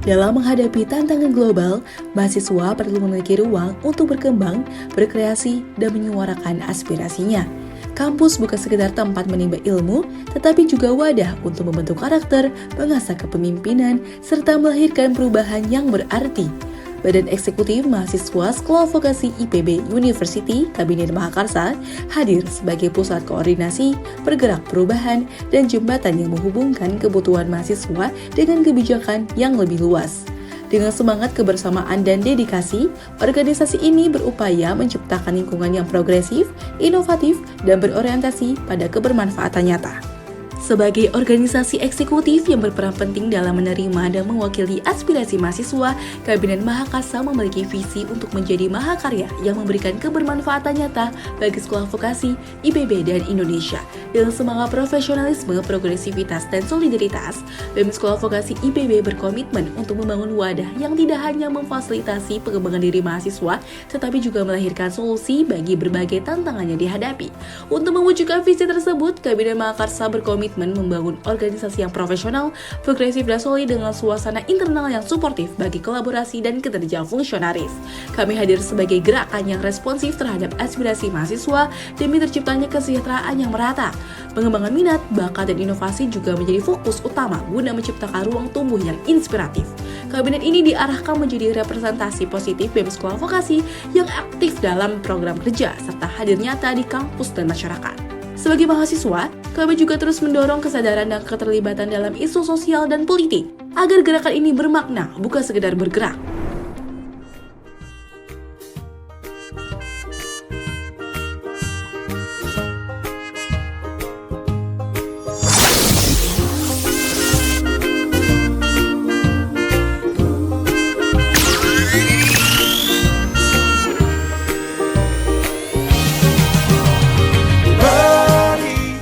Dalam menghadapi tantangan global, mahasiswa perlu memiliki ruang untuk berkembang, berkreasi, dan menyuarakan aspirasinya. Kampus bukan sekedar tempat menimba ilmu, tetapi juga wadah untuk membentuk karakter, mengasah kepemimpinan, serta melahirkan perubahan yang berarti. Badan Eksekutif Mahasiswa Sekolah Vokasi IPB University Kabinet Mahakarsa hadir sebagai pusat koordinasi, pergerak perubahan, dan jembatan yang menghubungkan kebutuhan mahasiswa dengan kebijakan yang lebih luas. Dengan semangat kebersamaan dan dedikasi, organisasi ini berupaya menciptakan lingkungan yang progresif, inovatif, dan berorientasi pada kebermanfaatan nyata. Sebagai organisasi eksekutif yang berperan penting dalam menerima dan mewakili aspirasi mahasiswa, Kabinet Mahakarsa memiliki visi untuk menjadi mahakarya yang memberikan kebermanfaatan nyata bagi sekolah vokasi, IPB, dan Indonesia. Dengan semangat profesionalisme, progresivitas, dan solidaritas, BEM Sekolah Vokasi IPB berkomitmen untuk membangun wadah yang tidak hanya memfasilitasi pengembangan diri mahasiswa, tetapi juga melahirkan solusi bagi berbagai tantangan yang dihadapi. Untuk mewujudkan visi tersebut, Kabinet Mahakarsa berkomitmen membangun organisasi yang profesional, progresif, dan solid dengan suasana internal yang suportif bagi kolaborasi dan kinerja fungsionaris. Kami hadir sebagai gerakan yang responsif terhadap aspirasi mahasiswa demi terciptanya kesejahteraan yang merata. Pengembangan minat, bakat, dan inovasi juga menjadi fokus utama guna menciptakan ruang tumbuh yang inspiratif. Kabinet ini diarahkan menjadi representasi positif BEM Sekolah Vokasi yang aktif dalam program kerja serta hadir nyata di kampus dan masyarakat. Sebagai mahasiswa, kami juga terus mendorong kesadaran dan keterlibatan dalam isu sosial dan politik agar gerakan ini bermakna, bukan sekedar bergerak.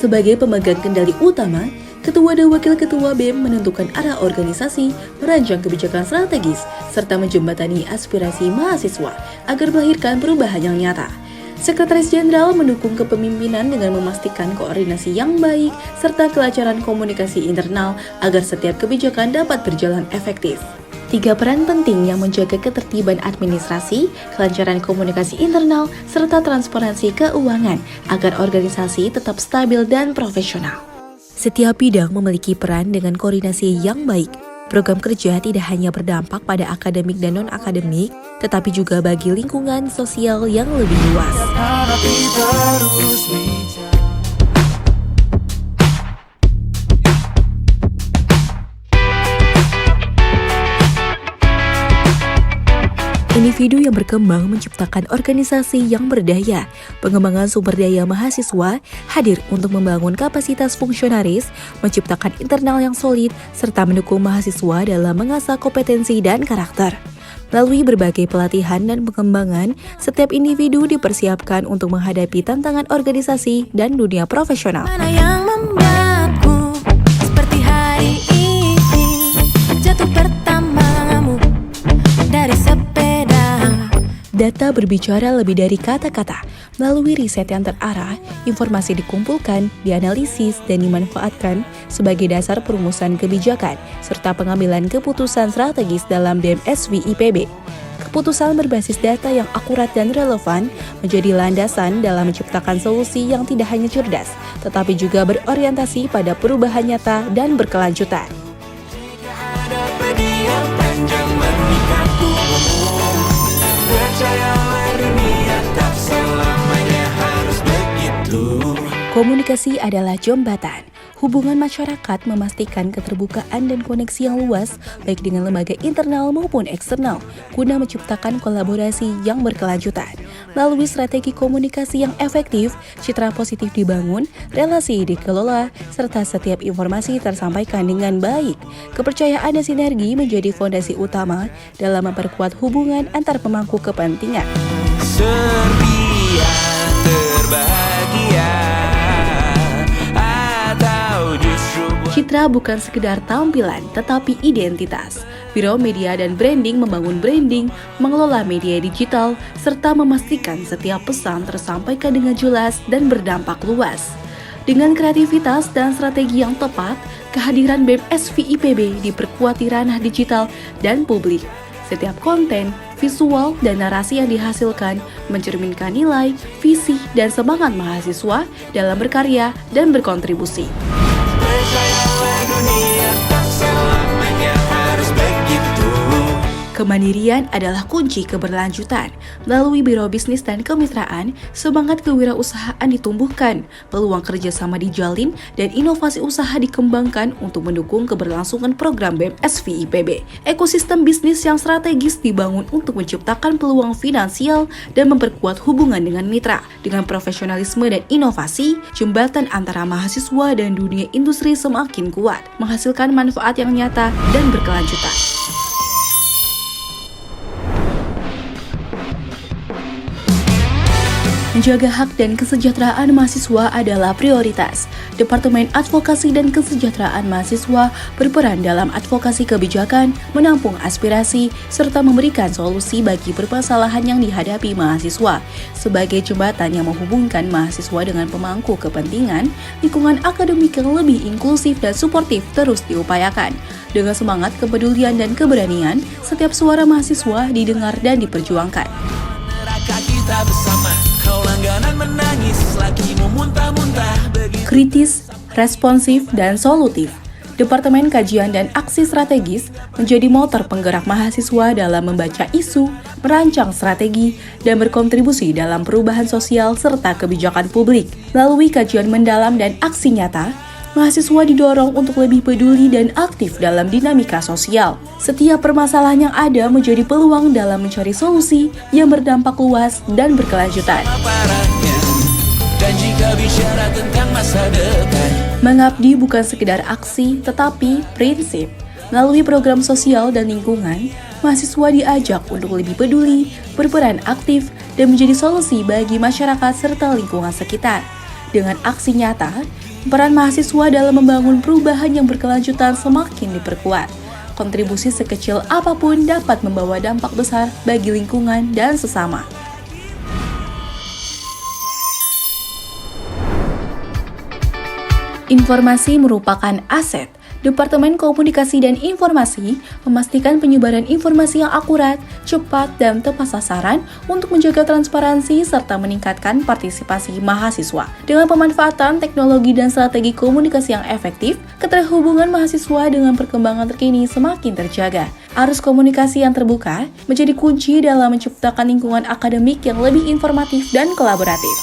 Sebagai pemegang kendali utama, Ketua dan Wakil Ketua BEM menentukan arah organisasi, merancang kebijakan strategis, serta menjembatani aspirasi mahasiswa agar melahirkan perubahan yang nyata. Sekretaris Jenderal mendukung kepemimpinan dengan memastikan koordinasi yang baik serta kelancaran komunikasi internal agar setiap kebijakan dapat berjalan efektif. 3 peran penting yang menjaga ketertiban administrasi, kelancaran komunikasi internal, serta transparansi keuangan agar organisasi tetap stabil dan profesional. Setiap bidang memiliki peran dengan koordinasi yang baik. Program kerja tidak hanya berdampak pada akademik dan non-akademik, tetapi juga bagi lingkungan sosial yang lebih luas. Individu yang berkembang menciptakan organisasi yang berdaya. Pengembangan sumber daya mahasiswa hadir untuk membangun kapasitas fungsionaris, menciptakan internal yang solid, serta mendukung mahasiswa dalam mengasah kompetensi dan karakter. Melalui berbagai pelatihan dan pengembangan, setiap individu dipersiapkan untuk menghadapi tantangan organisasi dan dunia profesional. Mana yang membuatku seperti hari ini, jatuh pertamamu dari sepeda. Data berbicara lebih dari kata-kata. Melalui riset yang terarah, informasi dikumpulkan, dianalisis, dan dimanfaatkan sebagai dasar perumusan kebijakan, serta pengambilan keputusan strategis dalam BEM/SW IPB. Keputusan berbasis data yang akurat dan relevan menjadi landasan dalam menciptakan solusi yang tidak hanya cerdas, tetapi juga berorientasi pada perubahan nyata dan berkelanjutan. Komunikasi adalah jembatan. Hubungan masyarakat memastikan keterbukaan dan koneksi yang luas, baik dengan lembaga internal maupun eksternal, guna menciptakan kolaborasi yang berkelanjutan. Melalui strategi komunikasi yang efektif, citra positif dibangun, relasi dikelola, serta setiap informasi tersampaikan dengan baik. Kepercayaan dan sinergi menjadi fondasi utama dalam memperkuat hubungan antar pemangku kepentingan. Seria terbahagia. Citra bukan sekedar tampilan, tetapi identitas. Biro Media dan Branding membangun branding, mengelola media digital, serta memastikan setiap pesan tersampaikan dengan jelas dan berdampak luas. Dengan kreativitas dan strategi yang tepat, kehadiran BEM SVIPB diperkuat di ranah digital dan publik. Setiap konten, visual, dan narasi yang dihasilkan mencerminkan nilai, visi, dan semangat mahasiswa dalam berkarya dan berkontribusi. Percayalah dunia tak selamanya harus begitu. Kemandirian adalah kunci keberlanjutan. Melalui Biro Bisnis dan Kemitraan, semangat kewirausahaan ditumbuhkan, peluang kerjasama dijalin, dan inovasi usaha dikembangkan untuk mendukung keberlangsungan program BEM SVIPB. Ekosistem bisnis yang strategis dibangun untuk menciptakan peluang finansial dan memperkuat hubungan dengan mitra. Dengan profesionalisme dan inovasi, jembatan antara mahasiswa dan dunia industri semakin kuat, menghasilkan manfaat yang nyata dan berkelanjutan. Menjaga hak dan kesejahteraan mahasiswa adalah prioritas. Departemen Advokasi dan Kesejahteraan Mahasiswa berperan dalam advokasi kebijakan, menampung aspirasi, serta memberikan solusi bagi permasalahan yang dihadapi mahasiswa. Sebagai jembatan yang menghubungkan mahasiswa dengan pemangku kepentingan, lingkungan akademik yang lebih inklusif dan suportif terus diupayakan. Dengan semangat, kepedulian, dan keberanian, setiap suara mahasiswa didengar dan diperjuangkan. Neraka kita bersama, kau langganan menangis, lakimu muntah-muntah begitu. Kritis, responsif, dan solutif. Departemen Kajian dan Aksi Strategis menjadi motor penggerak mahasiswa dalam membaca isu, merancang strategi, dan berkontribusi dalam perubahan sosial serta kebijakan publik. Melalui kajian mendalam dan aksi nyata, mahasiswa didorong untuk lebih peduli dan aktif dalam dinamika sosial. Setiap permasalahan yang ada menjadi peluang dalam mencari solusi yang berdampak luas dan berkelanjutan. Parahnya, dan jika bicara tentang masa depan, Mengabdi bukan sekedar aksi, tetapi prinsip. Melalui program sosial dan lingkungan, mahasiswa diajak untuk lebih peduli, berperan aktif, dan menjadi solusi bagi masyarakat serta lingkungan sekitar. Dengan aksi nyata, peran mahasiswa dalam membangun perubahan yang berkelanjutan semakin diperkuat. Kontribusi sekecil apapun dapat membawa dampak besar bagi lingkungan dan sesama. Informasi merupakan aset. Departemen Komunikasi dan Informasi memastikan penyebaran informasi yang akurat, cepat, dan tepat sasaran untuk menjaga transparansi serta meningkatkan partisipasi mahasiswa. Dengan pemanfaatan teknologi dan strategi komunikasi yang efektif, keterhubungan mahasiswa dengan perkembangan terkini semakin terjaga. Arus komunikasi yang terbuka menjadi kunci dalam menciptakan lingkungan akademik yang lebih informatif dan kolaboratif.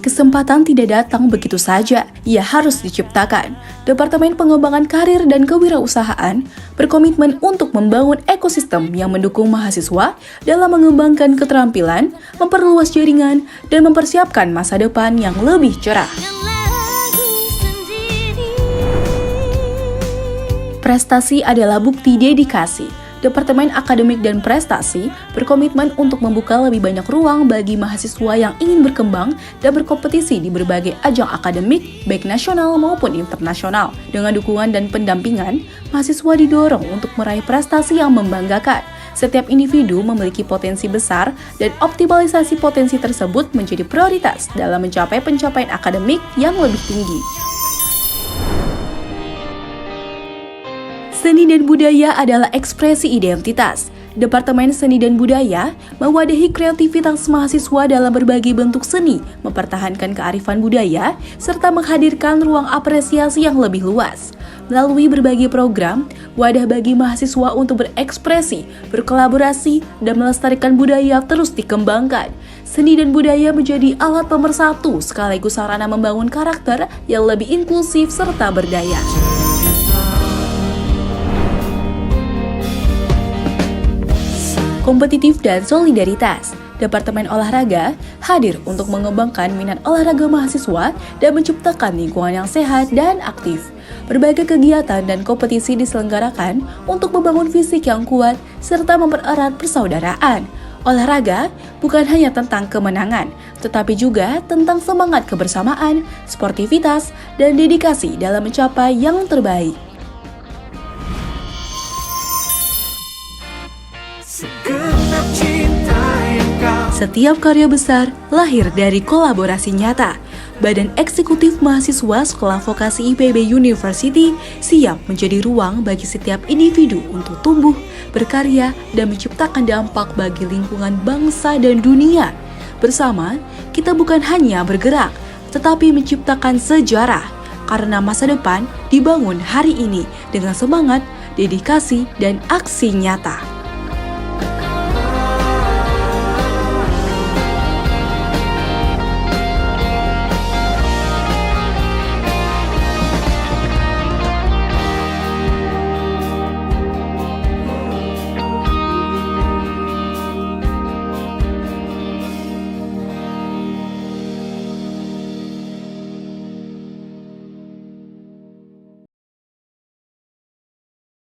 Kesempatan tidak datang begitu saja, ia harus diciptakan. Departemen Pengembangan Karir dan Kewirausahaan berkomitmen untuk membangun ekosistem yang mendukung mahasiswa dalam mengembangkan keterampilan, memperluas jaringan, dan mempersiapkan masa depan yang lebih cerah. Prestasi adalah bukti dedikasi. Departemen Akademik dan Prestasi berkomitmen untuk membuka lebih banyak ruang bagi mahasiswa yang ingin berkembang dan berkompetisi di berbagai ajang akademik, baik nasional maupun internasional. Dengan dukungan dan pendampingan, mahasiswa didorong untuk meraih prestasi yang membanggakan. Setiap individu memiliki potensi besar dan optimalisasi potensi tersebut menjadi prioritas dalam mencapai pencapaian akademik yang lebih tinggi. Seni dan budaya adalah ekspresi identitas. Departemen Seni dan Budaya mewadahi kreativitas mahasiswa dalam berbagai bentuk seni, mempertahankan kearifan budaya, serta menghadirkan ruang apresiasi yang lebih luas. Melalui berbagai program, wadah bagi mahasiswa untuk berekspresi, berkolaborasi, dan melestarikan budaya terus dikembangkan. Seni dan budaya menjadi alat pemersatu sekaligus sarana membangun karakter yang lebih inklusif serta berdaya. Kompetitif dan solidaritas. Departemen Olahraga hadir untuk mengembangkan minat olahraga mahasiswa dan menciptakan lingkungan yang sehat dan aktif. Berbagai kegiatan dan kompetisi diselenggarakan untuk membangun fisik yang kuat serta mempererat persaudaraan. Olahraga bukan hanya tentang kemenangan, tetapi juga tentang semangat kebersamaan, sportivitas, dan dedikasi dalam mencapai yang terbaik. Setiap karya besar lahir dari kolaborasi nyata. Badan Eksekutif Mahasiswa Sekolah Vokasi IPB University siap menjadi ruang bagi setiap individu untuk tumbuh, berkarya, dan menciptakan dampak bagi lingkungan bangsa dan dunia. Bersama, kita bukan hanya bergerak, tetapi menciptakan sejarah. Karena masa depan dibangun hari ini dengan semangat, dedikasi, dan aksi nyata.